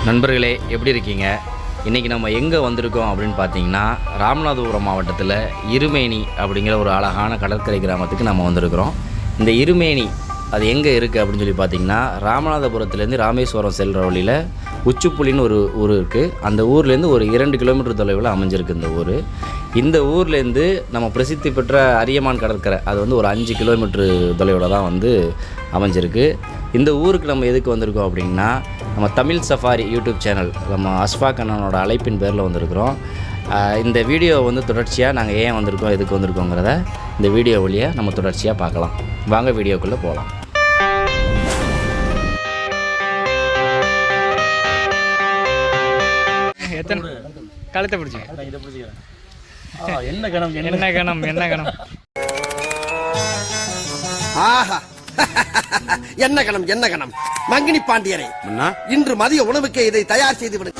நண்பர்களே எப்படி இருக்கீங்க? இன்றைக்கி நம்ம எங்கே வந்திருக்கோம் அப்படின்னு பார்த்தீங்கன்னா, ராமநாதபுரம் மாவட்டத்தில் இருமேனி அப்படிங்கிற ஒரு அழகான கடற்கரை கிராமத்துக்கு நம்ம வந்திருக்கிறோம். இந்த இருமேனி அது எங்கே இருக்குது அப்படின்னு சொல்லி பார்த்திங்கன்னா, ராமநாதபுரத்துலேருந்து ராமேஸ்வரம் செல்கிற வழியில் உச்சிப்புலின்னு ஒரு ஊர் இருக்குது. அந்த ஊர்லேருந்து ஒரு 2 கிலோமீட்டர் தொலைவில் அமைஞ்சிருக்கு இந்த ஊர். இந்த ஊர்லேருந்து நம்ம பிரசித்தி பெற்ற அரியமான் கடற்கரை அது வந்து ஒரு 5 கிலோமீட்டர் தொலைவில் தான் வந்து அமைஞ்சிருக்கு. இந்த ஊருக்கு நம்ம எதுக்கு வந்திருக்கோம் அப்படின்னா, நம்ம தமிழ் சஃபாரி யூடியூப் சேனல் நம்ம அஸ்ஃபாக் அண்ணனோட அழைப்பின் பேரில் வந்திருக்கிறோம். இந்த வீடியோ வந்து தொடர்ச்சியாக நாங்கள் ஏன் வந்திருக்கோம் எதுக்கு வந்திருக்கோங்கிறத இந்த வீடியோ வழியாக நம்ம தொடர்ச்சியாக பார்க்கலாம். வாங்க வீடியோக்குள்ளே போகலாம். எத்தனை கழுத்தை பிடிச்சி இதை பிடிச்சிக்கிறேன். என்ன கணம் என்ன கணம் என்ன கணம் ஆஹா என்ன கணம் என்ன கணம் மங்கினி பாண்டியரே, இன்று மதிய உணவுக்கு இதை தயார் செய்து விடு.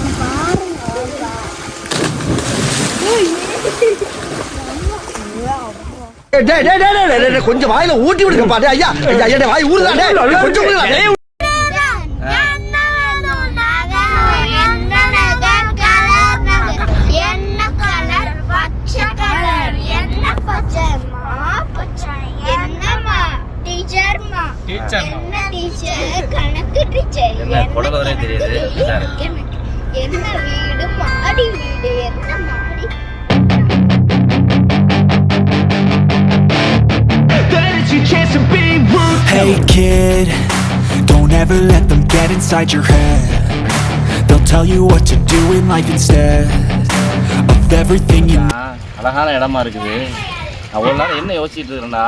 கொஞ்சம் வாயில ஊட்டி விடுங்க பாட்டு. ஐயா ஐயா வாய் ஊறுதானே, கொஞ்சம் Hey kid, don't ever let them get inside your head. They'll tell you what to do in life instead of everything you know. அழகான இடமா இருக்குது. நான் ஒரு நாள் என்ன யோசிச்சுட்டு இருக்கேன்னா,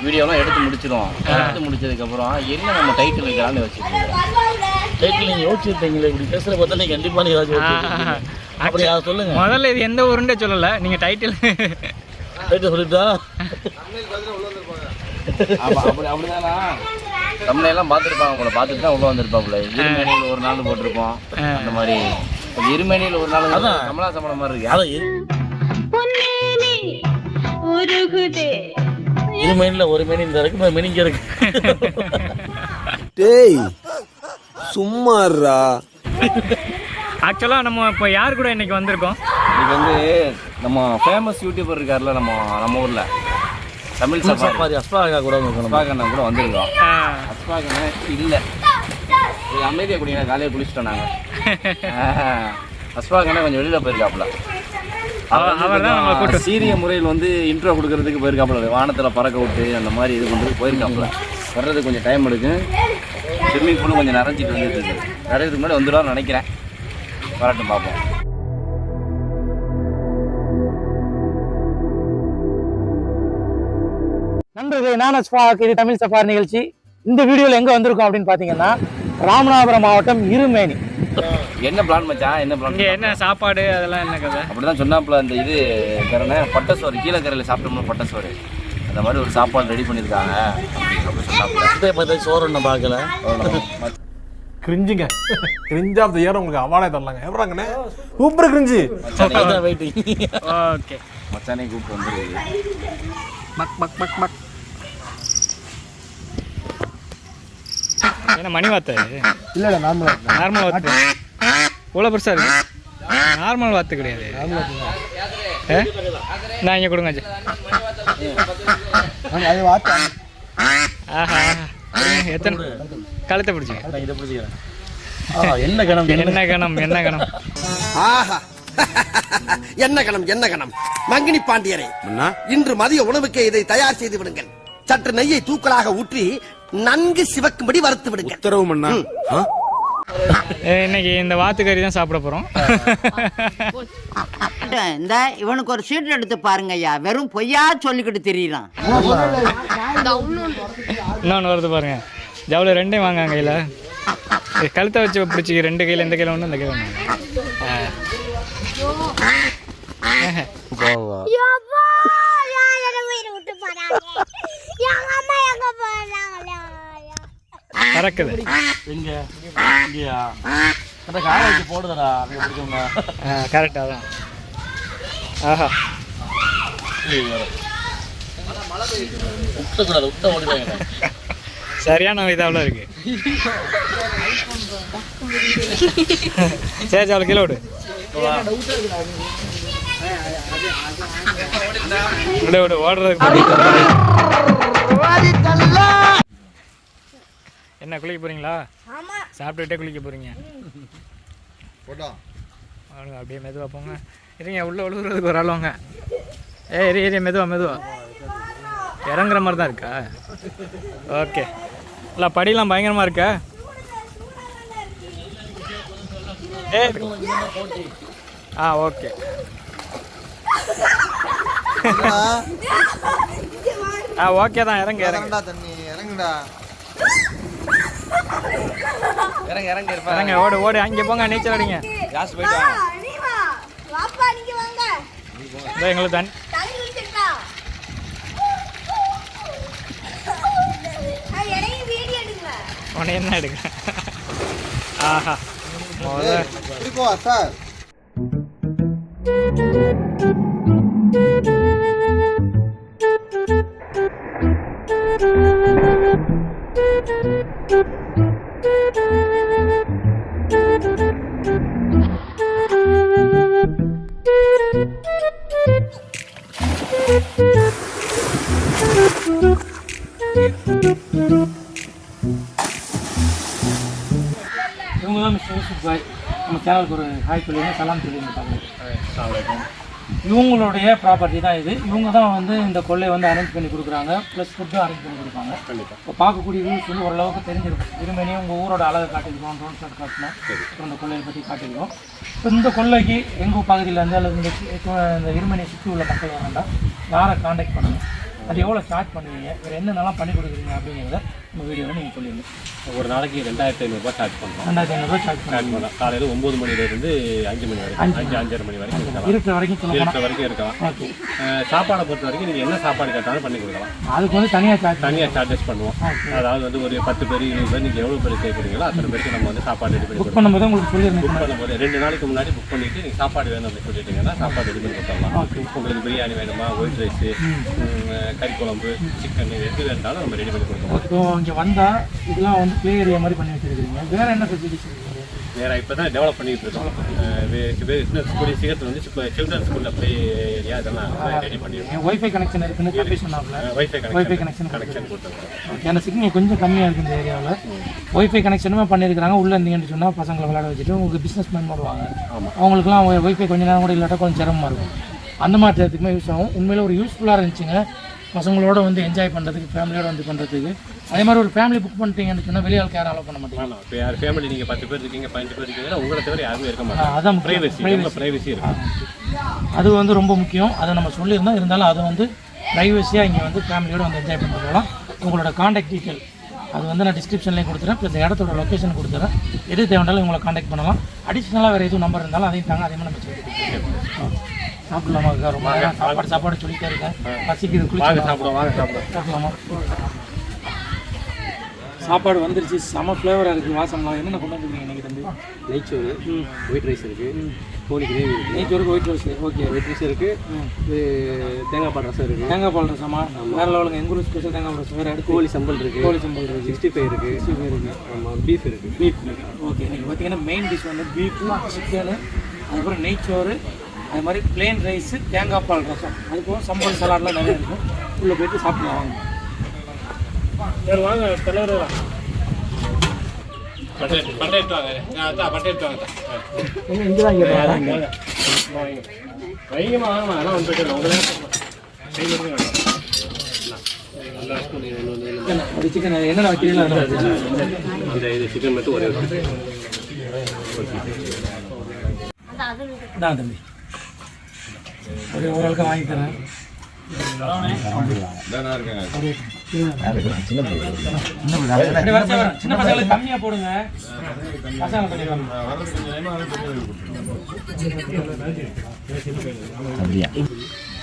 வீடியோலாம் எடுத்து முடிச்சிடும். எடுத்து முடிச்சதுக்கப்புறம் என்ன நம்ம டைட்டில் வைக்கலாம்னு யோசிச்சுட்டு இருக்கேன். டைட்டில் நீங்கள் யோசிச்சுருந்தீங்களே, இப்படி பேசுகிற பார்த்தா நீங்கள் கண்டிப்பாக நீங்கள் ஏதாச்சும் அப்படி அதை சொல்லுங்கள். முதல்ல இது எந்த ஊருன்னு சொல்லலை, நீங்கள் டைட்டில் சொல்லிட்டா அப்படிதானா தமிழையெல்லாம் பார்த்துருப்பாங்க. உங்களை பார்த்துட்டு தான் உள்ள வந்திருப்பாப்புல. இருமேனியில் ஒரு நாள் போட்டிருப்போம். அந்த மாதிரி இருமேனியில் ஒரு நாள் கமலா சம்பளம் மாதிரி இருக்கு. இருமேனியில் ஒரு மேனி இந்த இருக்கு, மெனிங்க இருக்கு. டேய் சும்மாறா. ஆக்சுவலாக நம்ம இப்போ யார் கூட இன்னைக்கு வந்திருக்கோம்? இன்னைக்கு வந்து நம்ம ஃபேமஸ் யூடியூபர் இருக்கார்ல நம்ம ஊரில் தமிழ் சஃபாரி அஸ்ஃபாக் கூட அண்ணன் கூட வந்திருக்கோம். அஸ்ஃபாக் அண்ணன் இல்லை அமைதியாக குடிங்க, காலையில் குளிச்சுட்டோம் நாங்கள். அஸ்ஃபாக் அண்ணன் கொஞ்சம் வெளியில் போயிருக்காப்புல. அவர் தான் சீரிய முறையில் வந்து இன்ட்ரோ கொடுக்கறதுக்கு போயிருக்காப்புல. வானத்தில் பறக்க விட்டு அந்த மாதிரி இது பண்ணுறதுக்கு போயிருக்காப்புல. வர்றதுக்கு கொஞ்சம் டைம் எடுக்கும். ஸ்விம்மிங் பூலும் கொஞ்சம் நிறைஞ்சிட்டு வந்துட்டு இருக்குது. நிறையதுக்கு முன்னாடி வந்துடுவான்னு நினைக்கிறேன். வரட்டும் பார்ப்போம். நண்பர்களே, நான் அஸ்ஃபாக், இது தமிழ் சஃபாரி நிகழ்ச்சி. இந்த வீடியோவில் எங்கே வந்திருக்கோம் அப்படின்னு பார்த்தீங்கன்னா, ராமநாதபுரம் மாவட்டம் இருமேனி. என்ன பிளான் மச்சான்? என்ன பிளான்? என்ன சாப்பாடு அதெல்லாம் என்ன கதை? அப்படிதான் சொன்னாப்புல. அந்த இது கரணை பட்டசோறு, கீழக்கரையில் சாப்பிட்டோம்னா பட்டசோறு, அந்த மாதிரி ஒரு சாப்பாடு ரெடி பண்ணியிருக்காங்க அப்படின்னு சொன்னாப்புல. சோறு ஒன்று பார்க்கல. கிரிஞ்சுங்க, கிரிஞ்ச் ஆஃப் தி இயர் உங்களுக்கு அவார்டே தரலாங்க. எப்படாங்கண்ணே சூப்பர் கிரிஞ்சு. ஓகே மச்சானே கூப்பிட்டு வந்துருக்கு. மக் மக் மக் மக். என்ன மணி வாத்து? இல்லை இல்லை, நார்மல் வாத்து. இவ்வளோ பெருசாக இருக்கு. நார்மல் வாத்து கிடையாது. நான் இங்கே கொடுங்க. ஆஹா, எத்தனை கழுத்தை பிடிச்சிங்க இதை பிடிச்சிக்கிறேன். என்ன கணம் என்ன கணம் என்ன கணம் ஆஹா என்ன கணம் என்ன கணம் மங்கினி பாண்டியரே, இன்று மதிய உணவுக்கு இதை தயார் செய்து விடுங்கள். சற்று நெய்யை தூக்கலாக ஊற்றி நன்கு சிவக்கும்படி வறுத்து விடுங்கள். உத்தரவு மன்னா. இன்னைக்கு இந்த வாத்துக்கறி தான் சாப்பிட போறோம். இந்த இவனுக்கு ஒரு சீட் எடுத்து பாருங்க ஐயா, வெறும் பொய்யா சொல்லிக்கிட்டு தெரியலாம். இன்னொன்று வருது பாருங்க, ஜவுளி ரெண்டையும் வாங்க கையில். கழுத்தை வச்சு பிடிச்சி 2 கையில், இந்த கையில் ஒன்று, இந்த கையில் ஒன்று. பறக்குது. போடுதா கரெக்டாக தான். ஆஹா, சரியான இதாவில் இருக்கு. சரி அவ்வளோ கீழே விடு. விடு ஓடுறதுக்கு என்ன குளிக்க போறீங்களா? சாப்பிட்டுக்கிட்டே குளிக்க போறீங்க. அப்படியே மெதுவா போங்க. இருங்க உள்ள விழுகுறதுக்கு ஒரு ஆள் வாங்க. ஏரியா மெதுவா இறங்குற மாதிரி தான் இருக்கா? ஓகே. இல்லை படியெல்லாம் பயங்கரமாக இருக்கா? ஓகே. ஓகே தான். இறங்க ஓடு அங்கே போங்க, நீச்சல் அடிங்க. போயிட்டு வாங்க. எங்களுக்கு தண்ணி உடனே என்ன எடுக்க? ஆஹா சார். இவங்க தான் மிஸ்டர் யூசுப் பாய். நம்ம சேனலுக்கு ஒரு ஹாய் சொல்லிடுங்க, சலாம் சொல்லிடுங்க. இவங்களுடைய ப்ராப்பர்ட்டி தான் இது. இவங்க தான் வந்து இந்த கொள்ளையை வந்து அரேஞ்ச் பண்ணி கொடுக்குறாங்க, ப்ளஸ் ஃபுட்டும் அரேஞ்ச் பண்ணி கொடுப்பாங்க. இப்போ பார்க்கக்கூடிய வியூஸ் வந்து ஓரளவுக்கு தெரிஞ்சிருக்கும். இருமேனியும் உங்கள் ஊரோட அழகை காட்டியிருக்கோம், ட்ரோன் ஷாட் காட்டணும், அப்புறம் இந்த கொள்ளையை பற்றி காட்டியிருக்கோம். இப்போ இந்த கொள்ளைக்கு எங்கள் பகுதியிலேருந்து அல்லது இந்த இருமேனியை சுற்றி உள்ள மக்கள் வரண்டா யாரை காண்டாக்ட் பண்ணுங்கள், அது எவ்வளோ சார்ஜ் பண்ணுவீங்க, வேறு என்னென்னலாம் பண்ணி கொடுக்குறீங்க அப்படிங்கிறத நம்ம வீடியோவில் நீங்கள் சொல்லிடுங்க. ஒரு நாளைக்கு 2500 சார்ஜ் பண்ணுறோம். 2500 சார்ஜ் பண்ணலாம். காலையில் 9 மணிலேருந்து 5 மணி வரைக்கும், 5-5:30 மணி வரைக்கும் இருக்கலாம். இருக்கிற வரைக்கும் இருக்கலாம். ஓகே. சாப்பாடை பொறுத்த வரைக்கும் நீங்கள் என்ன சாப்பாடு கேட்டாலும் பண்ணி கொடுக்கலாம். அதுக்கு வந்து தனியாக சார்ஜஸ் பண்ணுவோம். அதாவது வந்து ஒரு 10 பேர் 20 பேர் நீங்கள் எவ்வளோ பேர் கேட்குறீங்களோ அத்தனை பேருக்கு நம்ம வந்து சாப்பாடு ரெடி பண்ணி புக் பண்ணும்போது உங்களுக்கு சொல்லியிருந்தேன். புக் பண்ணும்போது 2 நாளைக்கு முன்னாடி புக் பண்ணிவிட்டு நீங்கள் சாப்பாடு வேணும் அப்படின்னு சொல்லிட்டீங்கன்னா சாப்பாடு ரெடி பண்ணி கொடுத்துடலாம். உங்களுக்கு பிரியாணி வேணுமா, ஒயிட் ரைஸு, கறி குழம்பு, சிக்கன், எது வேணாலும் நம்ம ரெடி பண்ணி கொடுத்துருவோம். இப்போ இங்கே வந்தால் இதெல்லாம் வந்து ப்ளே ஏரியா மாதிரி பண்ணி வச்சுருக்கீங்க. வேறு என்ன ஃபெசிலிட்டிஸ் இருக்குது? வேறு இப்போ தான் டெவலப் பண்ணிகிட்டு இருக்கோம். ஸ்கூல் சீக்கிரத்தில் வந்து இப்போ சில்ட்ரன்ஸ் ஸ்கூலில் ப்ளே ஏரியா இதெல்லாம் ரெடி பண்ணியிருக்கோம். ஒய்ஃபை கனெக்ஷன் இருக்குன்னு ஒய்ஃபை கனெக்ஷன் கொடுத்துருக்கோம். ஏன்னா சிக்னல் கொஞ்சம் கம்மியாக இருக்குது இந்த ஏரியாவில். ஒய்ஃபை கனெக்ஷனுமே பண்ணியிருக்கிறாங்க. உள்ளே இருந்தீங்கன்னு சொன்னால் பசங்களை விளையாட வச்சுட்டு உங்களுக்கு பிஸ்னஸ் மேன் போடுவாங்க. அவங்களுக்குலாம் ஒய்ஃபை கொஞ்சம் நேரம் கூட இல்லாட்டா கொஞ்சம் சிரமமாக இருக்கும். அந்த மாதிரி இடத்துக்குமே யூஸ் ஆகும். உண்மையில் ஒரு யூஸ்ஃபுல்லாக இருந்துச்சுங்க. பசங்களோட வந்து என்ஜாய் பண்ணுறதுக்கு, ஃபேமிலியோட வந்து பண்ணுறதுக்கு. அதே மாதிரி ஒரு ஃபேமிலி புக் பண்ணிட்டீங்கன்னு சொன்னால் வெளியால் யாரும் அலோவ் பண்ண மாட்டாங்க. இப்போ யார் ஃபேமிலி நீங்கள் 10 பேர் இருக்கீங்க, 15 பேர் இருக்கீங்கன்னா உங்களை தவிர யாருமே இருக்க மாட்டாங்க. அதான் ப்ரைவசி இருக்கும். அது வந்து ரொம்ப முக்கியம். அதை நம்ம சொல்லியிருந்தோம். இருந்தாலும் அதை வந்து ப்ரைவசியாக இங்கே வந்து ஃபேமிலியோடு வந்து என்ஜாய் பண்ணுறதுலாம் உங்களோட காண்டாக்ட் டீட்டெயில் அது வந்து நான் டிஸ்கிரிப்ஷன்லேயும் கொடுத்துறேன், ப்ளஸ் இடத்தோட லொக்கேஷன் கொடுத்துறேன். எது தேவைண்டாலும் உங்களை காண்டாக்ட் பண்ணலாம். அடிஷ்னலாக வேறு எதுவும் நம்பர் இருந்தாலும் அதையும் தாங்க, அதையும் நம்ம சொல்லி சாப்பிடலாமா? ரொம்ப நேரம் சாப்பாடு சொல்லிட்டே இருக்கேன். பசிக்குது, குளிச்சு சாப்பிடலாமா? சாப்பாடு வந்துருச்சு. செம ஃப்ளேவராக இருக்குது, வாசம்லாம். என்னென்ன கொண்டு வந்துருக்கீங்க இன்றைக்கி தம்பி? நெய்ச்சோறு, ஒயிட் ரைஸ் இருக்குது, கோழி கிரேவி இருக்குது. நெய்ச்சோருக்கு white rice. Okay, white rice இருக்குது. தேங்காய் பால் ரசம் இருக்குது. தேங்காய் பால் ரசமா? வேறு லெவலுங்க. எங்கள் ஊர் ஸ்பெஷல் தேங்காய் பால் ரசம். வேறு அடுத்து கோழி சம்பல் இருக்குது. 65 இருக்குது. 65 இருக்குது. ஆமாம், பீஃப் இருக்குது. ஓகே. இன்றைக்கி பார்த்தீங்கன்னா மெயின் டிஷ் வந்து பீஃபு, சிக்கனு, அதுக்கப்புறம் நெய்ச்சோறு, அது மாதிரி பிளேன் ரைஸு, தேங்காய் பால் ரசம், அதுக்கப்புறம் சம்பல் சலாட்லாம் நிறையா இருக்கும். உள்ளே போய்ட்டு சாப்பிடலாம் வாங்க. வேறு வாங்க தலைவர் பட்டேட்டு வாங்க. பட்டேட்டு வாங்க. இங்கே தான் கேட்குறாங்க. வைகமாக வாங்கம்மா. அதெல்லாம் வந்து போய்ட்டு ஒரு சிக்கன் என்னென்ன வைக்கிறீங்களா? இது சிக்கன் மட்டும் ஒரே தான் தம்பி ஒரு ஓரளவுக்கு வாங்கி தரேன். சின்ன பசங்களுக்கு கம்மியாக போடுங்க.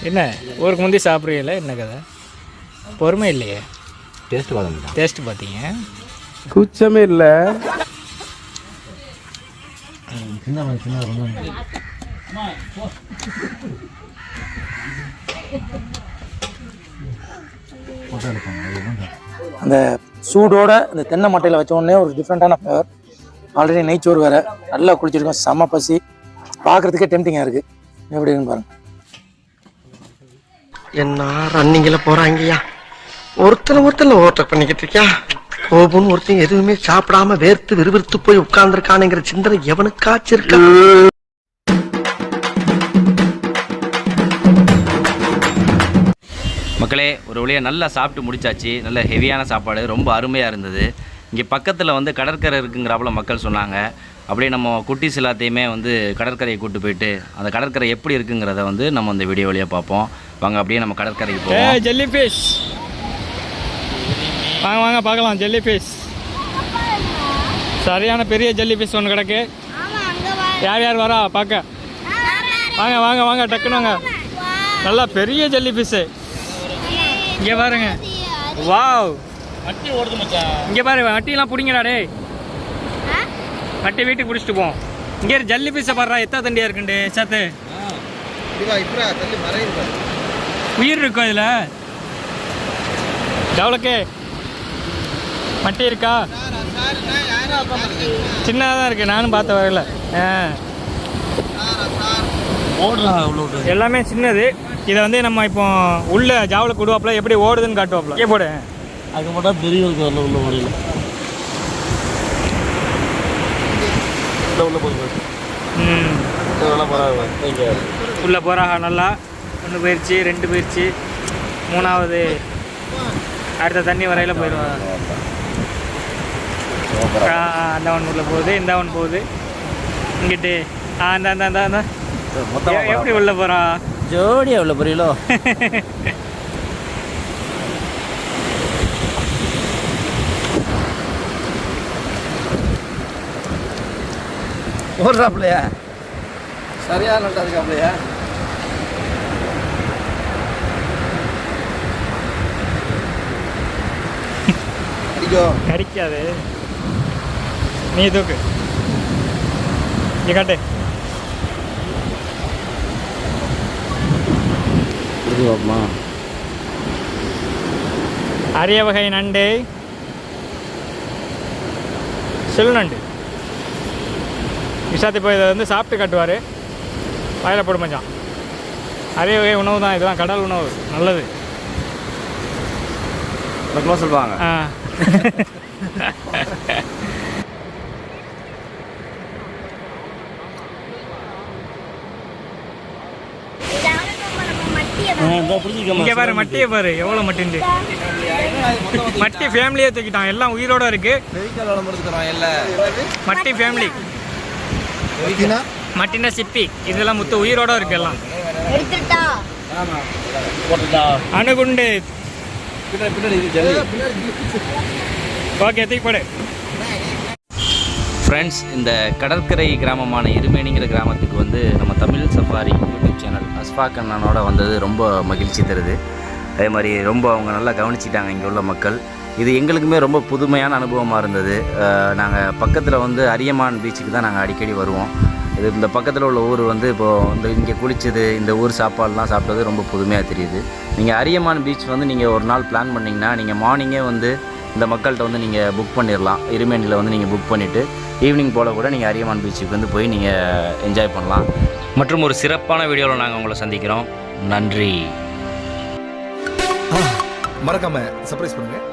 என்ன ஊருக்கு முந்தி சாப்பிட்றீங்கள? என்ன கதை? பொறுமை இல்லையே. டேஸ்ட் பார்த்தீங்க, கூச்சமே இல்லை. அந்த சூடோட இந்த தென்னை மட்டையில் வச்ச உடனே ஒரு டிஃப்ரெண்ட்டான ஃப்ளேவர். ஆல்ரெடி நெய்ச்சோறு வேறு, நல்லா குளிச்சிருக்கோம், செம்ம பசி, பார்க்குறதுக்கே டெம்டிங்காக இருக்குது. எப்படி இருக்குன்னு பாருங்கள். என்ன ரன்னிங்ல போறாங்கய்யா, ஒருத்தர் ஓவர்டேக் பண்ணிக்கிட்டு இருக்கியா. கோபுன்னு ஒருத்தன் எதுவுமே சாப்பிடாம வேர்த்து விறுவிறுத்து போய் உட்கார்ந்துருக்கானுங்கிற சிந்தனை எவனுக்காச்சும் இருக்கா? மக்களே, ஒரு வழியாக நல்லா சாப்பிட்டு முடிச்சாச்சு. நல்ல ஹெவியான சாப்பாடு, ரொம்ப அருமையாக இருந்தது. இங்கே பக்கத்தில் வந்து கடற்கரை இருக்குங்கிறாப்புல மக்கள் சொன்னாங்க. அப்படியே நம்ம குட்டீஸ் எல்லாத்தையுமே வந்து கடற்கரையை கூப்பிட்டு போயிட்டு அந்த கடற்கரை எப்படி இருக்குங்கிறத வந்து நம்ம இந்த வீடியோ வழியாக பார்ப்போம். வாங்க அப்படியே நம்ம கடற்கரைக்கு போவோம். ஜெல்லி ஃபிஷ் வாங்க வாங்க பார்க்கலாம். ஜெல்லி ஃபிஷ் சரியான பெரிய ஜெல்லி ஃபிஷ் ஒன்று கிடக்கு. யார் யார் வரா பார்க்க? வாங்க வாங்க வாங்க டக்குன்னு வாங்க. நல்லா பெரிய ஜெல்லி ஃபிஷ்ஷு இங்கே பாருங்க. வாவ், வட்டி ஓடுது மச்சான். இங்கே பாரு, வட்டியெல்லாம் பிடிங்கடா டே. வட்டி வீட்டுக்கு பிடிச்சிட்டு போவோம். இங்கே ஜல்லி ஃபிஷ்ஷை பாடுறா, எத்தனை தண்டியாக இருக்குண்டு சத்து. உயிர் இருக்கும் இதில். டவுலுக்கு மட்டி இருக்கா? சின்னதாக தான் இருக்குது, நானும் பார்த்த வகையில். எல்லாமே சின்னது. இதை வந்து நம்ம இப்போ உள்ள ஜாவில் கொடுவாப்பில் எப்படி ஓடுதுன்னு காட்டுவாப்பில். ஏன் போடு அது மட்டும் பெரிய உள்ள ஓடியில் உள்ள போகிறாங்க. நல்லா 1 போயிடுச்சு, 2 போயிடுச்சு, 3வது அடுத்த தண்ணி வரையில் போயிடுவாங்க. அந்த ஒன்று உள்ள போகுது, இந்த ஒன்று போகுது இங்கிட்டு. அந்த அந்த அந்த அந்த எப்படி உள்ள போகிறா? ஜோடியாக உள்ள புரியலோ. ஓடுறாப்லையா? சரியா நல்லா இருக்காப்லையா? கடிக்காது. நீ தூக்கு, இங்கே காட்டு. அரிய வகை நண்டு, சில் நண்டு. விஷாத்தி போய் இதை வந்து சாப்பிட்டு கட்டுவார், வாயில் போடு மச்சான். அரிய வகை உணவு தான் இதெல்லாம், கடல் உணவு, நல்லது. சொல்லுவாங்க. இங்கே பாரு, மட்டியை பாரு எவ்வளோ மட்டின்னு. மட்டி ஃபேமிலியே தூக்கிட்டான், எல்லாம் உயிரோட இருக்கு. மட்டி ஃபேமிலி, மட்டினா சிப்பி, இதெல்லாம் முத்து உயிரோட இருக்கு எல்லாம். அணுகுண்டு ஓகே, தூக்கி போடு. ஃப்ரெண்ட்ஸ், இந்த கடற்கரை கிராமமான இருமேனிங்கிற கிராமத்துக்கு வந்து நம்ம தமிழ் சஃபாரி யூடியூப் சேனல் அஸ்ஃபாக் அண்ணனோட வந்தது ரொம்ப மகிழ்ச்சி தருது. அதே மாதிரி ரொம்ப அவங்க நல்லா கவனிச்சிட்டாங்க இங்கே உள்ள மக்கள். இது எங்களுக்குமே ரொம்ப புதுமையான அனுபவமாக இருந்தது. நாங்கள் பக்கத்தில் வந்து அரியமான் பீச்சுக்கு தான் நாங்கள் அடிக்கடி வருவோம். இது இந்த பக்கத்தில் உள்ள ஊர் வந்து இப்போது இந்த இங்கே குளிச்சது, இந்த ஊர் சாப்பாடுலாம் சாப்பிட்டது ரொம்ப புதுமையாக தெரியுது. நீங்கள் அரியமான் பீச் வந்து நீங்கள் ஒரு நாள் பிளான் பண்ணிங்கன்னா நீங்கள் மார்னிங்கே வந்து இந்த மக்கள்கிட்ட வந்து நீங்கள் புக் பண்ணிடலாம். இருமேனியில் வந்து நீங்கள் புக் பண்ணிவிட்டு ஈவினிங் போல் கூட நீங்கள் அரியமான் பீச்சுக்கு வந்து போய் நீங்கள் என்ஜாய் பண்ணலாம். மற்றும் ஒரு சிறப்பான வீடியோவில் நாங்கள் உங்களை சந்திக்கிறோம். நன்றி. மறக்காமல் சர்ப்ரைஸ் பண்ணுங்கள்.